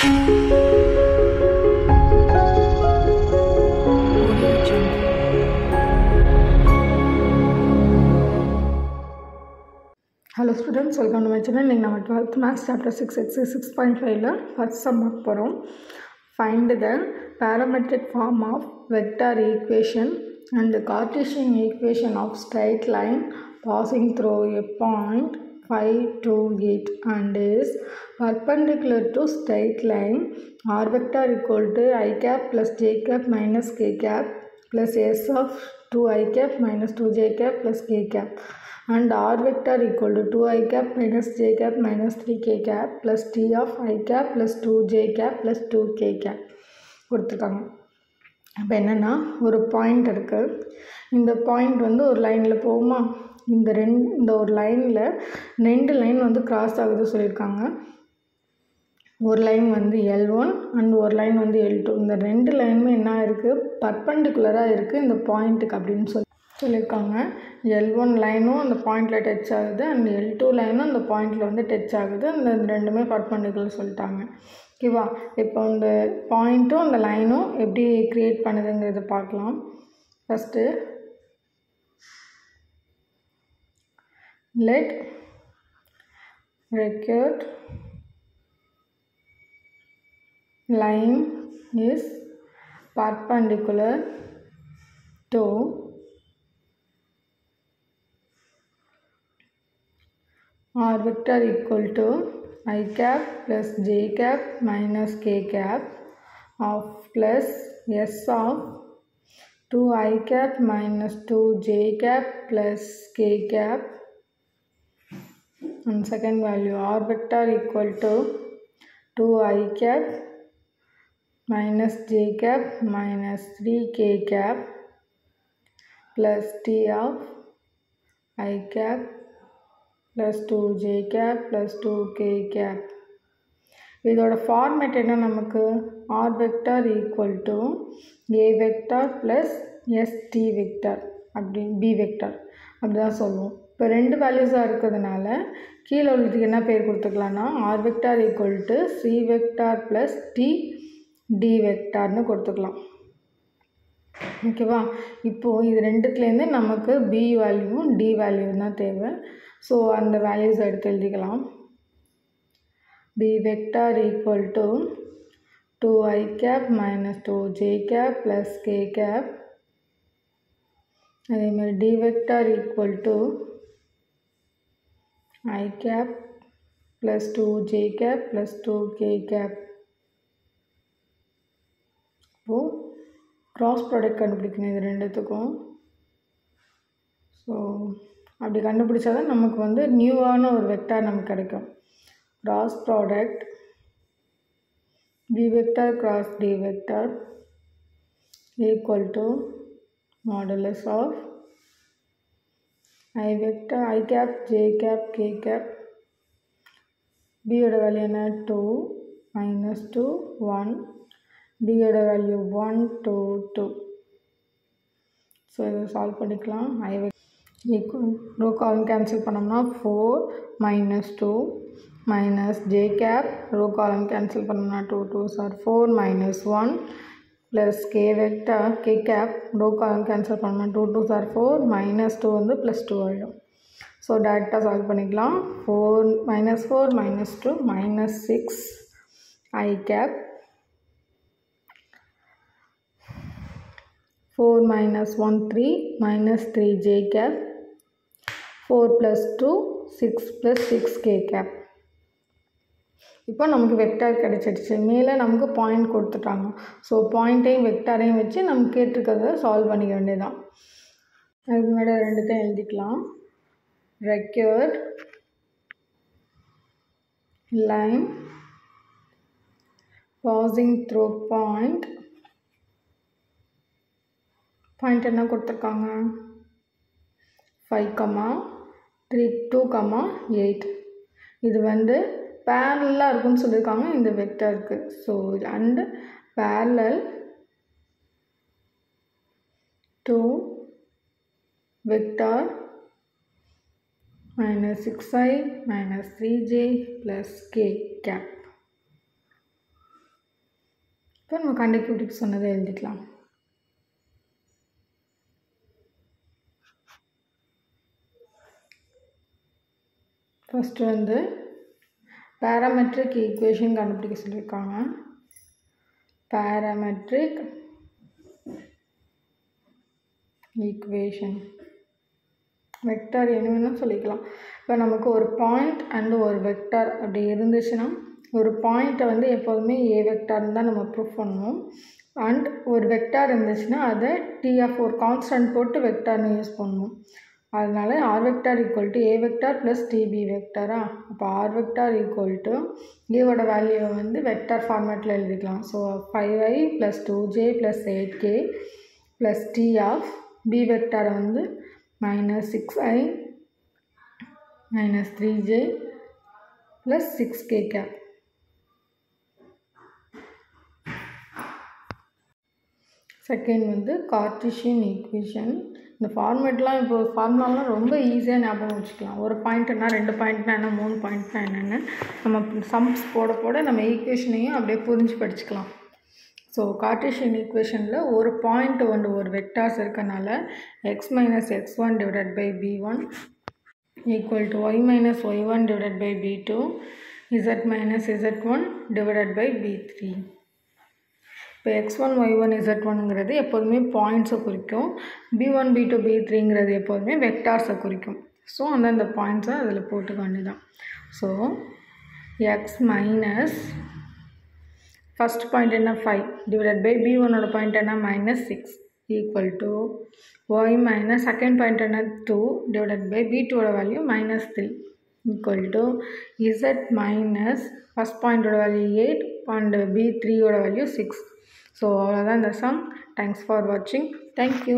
Hello students, welcome to my channel. Now we are 12th Maths chapter 6 exercise 6.5 la first sum of porom. Find the parametric form of vector equation and the Cartesian equation of straight line passing through a point 5 to 8 and is perpendicular to straight line. R vector equal to I cap plus j cap minus k cap plus s of 2i cap minus 2j cap plus k cap. And R vector equal to 2i cap minus j cap minus 3k cap plus t of I cap plus 2j cap plus 2k cap கொடுத்துருக்காங்க. இப்போ என்னென்னா ஒரு point இருக்குது. இந்த point வந்து ஒரு லைனில் போகுமா, இந்த ஒரு லைனில் 2 லைன் வந்து கிராஸ் ஆகுது சொல்லியிருக்காங்க. ஒரு லைன் வந்து L1 அண்ட் ஒரு லைன் வந்து L2. இந்த 2 லைனுமே என்ன இருக்குது, பர்பண்டிகுலராக இருக்குது இந்த பாயிண்ட்டுக்கு அப்படின்னு சொல்லியிருக்காங்க. L1 லைனும் அந்த பாயிண்டில் டச் ஆகுது அண்ட் L2 லைனும் அந்த பாயிண்டில் வந்து டச் ஆகுது. அந்த ரெண்டுமே பர்பண்டிகுலர் சொல்லிட்டாங்க. ஓகேவா, இப்போ இந்த பாயிண்ட்டும் அந்த லைனும் எப்படி க்ரியேட் பண்ணுதுங்கிறத பார்க்கலாம். First let recurrent line is perpendicular to R vector equal to I cap plus j cap minus k cap of plus s of 2i cap minus 2j cap plus k cap. And second value R vector equal to 2i cap minus j cap minus 3k cap plus t of I cap plus 2j cap plus 2k cap. இதோட format என்ன, நமக்கு R vector equal to a vector plus st vector அப்படி b vector அப்படி தான் சொல்லுவோம். இப்போ 2 வேல்யூஸாக இருக்கிறதுனால கீழே உள்ளதுக்கு என்ன பேர் கொடுத்துக்கலாம்னா R vector equal to c vector plus t d vectorனு கொடுத்துக்கலாம். ஓகேவா, இப்போது இது ரெண்டுத்துலேருந்து நமக்கு b வேல்யூவும் d வேல்யூவும் தான் தேவை. ஸோ அந்த வேல்யூஸ் எடுத்து எழுதிக்கலாம். b vector equal to 2i cap minus 2j cap plus k cap. அதேமாதிரி d vector equal to I cap plus 2j cap plus 2k cap. இப்போது கிராஸ் ப்ராடக்ட் கண்டுபிடிக்கணும் இது ரெண்டுத்துக்கும். ஸோ அப்படி கண்டுபிடிச்சா தான் நமக்கு வந்து நியூவான ஒரு வெக்டார் நமக்கு கிடைக்கும். Cross product b vector cross d vector equal to modulus of I vector I cap j cap k cap. b ஓட வேல்யூ என்ன, 2 minus 2 1, d ஓட வேல்யூ 1 2 2. ஸோ இதை சால்வ் பண்ணிக்கலாம். I equal row column cancel பண்ணோம்னா 4 minus 2 minus j cap, row column cancel பண்ணோம்னா 2 2s are 4 minus 1 plus k vector k cap, row column cancel பண்ணோம்னா 2 2s are 4 minus 2 வந்து plus 2 ஆகிடும். So டேரெக்டாக solve பண்ணிக்கலாம். 4 minus 4 minus 2 minus 6 I cap 4 minus 1 3 minus 3 j cap 4 plus 2 6 plus 6 k cap. இப்போ நமக்கு vector கிடச்சிடுச்சு. மேலே நமக்கு point கொடுத்துட்டாங்க. ஸோ பாயிண்ட்டையும் வெக்டாரையும் வச்சு நமக்கு கேட்டிருக்கிறத சால்வ் பண்ணிக்க வேண்டியதான். அதுக்கு முன்னாடி ரெண்டுத்தையும் எழுதிக்கலாம். Required line passing through point என்ன கொடுத்துருக்காங்க, 5, 3, 2, 8. இது வந்து பேரலாக இருக்குன்னு சொல்லியிருக்காங்க இந்த வெக்டருக்கு. So and parallel to vector minus 6i minus 3j plus k cap. இப்போ நம்ம கண்டக்டிவிட்டிக்கு சொன்னதை எழுதிக்கலாம். ஃபஸ்ட்டு வந்து பேராமெட்ரிக் ஈக்குவேஷன் கண்டுபிடிக்க சொல்லியிருக்காங்க. பேராமெட்ரிக் ஈக்குவேஷன் வெக்டார் என்ன வேணும் சொல்லிக்கலாம். இப்போ நமக்கு ஒரு பாயிண்ட் அண்டு ஒரு வெக்டார் அப்படி இருந்துச்சுன்னா ஒரு பாயிண்ட்டை வந்து எப்போதுமே ஏ வெக்டார்னு தான் நம்ம ப்ரூஃப் பண்ணுவோம். அண்ட் ஒரு வெக்டார் இருந்துச்சுன்னா அதை டிஎஃப் ஒரு கான்ஸ்டன்ட் போட்டு வெக்டார்னு யூஸ் பண்ணுவோம். அதனால R vector equal to A vector plus t b வெக்டாரா. அப்போ ஆர் வெக்டார் ஈக்குவல் டு ஏவோட வேல்யூவை வந்து வெக்டார் ஃபார்மேட்டில் எழுதிக்கலாம். So 5i + 2j + 8k plus t of b வெக்டாரை வந்து -6i - 3j + 6k cap. Second வந்து கார்ட்டீசியன் ஈக்குவேஷன். இந்த ஃபார்மேட்லாம் இப்போ ஃபார்முலாலாம் ரொம்ப ஈஸியாக ஞாபகம் வச்சுக்கலாம். ஒரு பாயிண்ட்னா 2 பாயிண்ட்னா என்ன 3 பாயிண்ட்னா என்னென்னு நம்ம சம்ஸ் போட போட நம்ம ஈக்குவேஷனையும் அப்படியே புரிஞ்சு படிச்சுக்கலாம். ஸோ கார்ட்டீசியன் ஈக்குவேஷனில் ஒரு பாயிண்ட் ஒன்று ஒரு வெக்டார்ஸ் இருக்கனால x - x1 / b1 = y - y1 / b2 z - z1 / b3. இப்போ x1 y1 z1ங்கிறது எப்போதுமே பாயிண்ட்ஸை குறிக்கும். b1 b2 b3ங்கிறது எப்போதுமே வெக்டார்ஸை குறிக்கும். ஸோ அந்தந்த பாயிண்ட்ஸை அதில் போட்டுக்க வேண்டியதான். So x minus first point என்ன 5 / b1ஓட பாயிண்ட் என்ன -6 equal to y minus second point என்ன 2 / b2ஓட value -3 equal to z minus first பாயிண்டோட வேல்யூ 8 அண்ட் b3ஓட வேல்யூ 6. ஸோ அவ்வளோதான் இந்த சம். தேங்க்ஸ் ஃபார் வாட்சிங். தேங்க்யூ.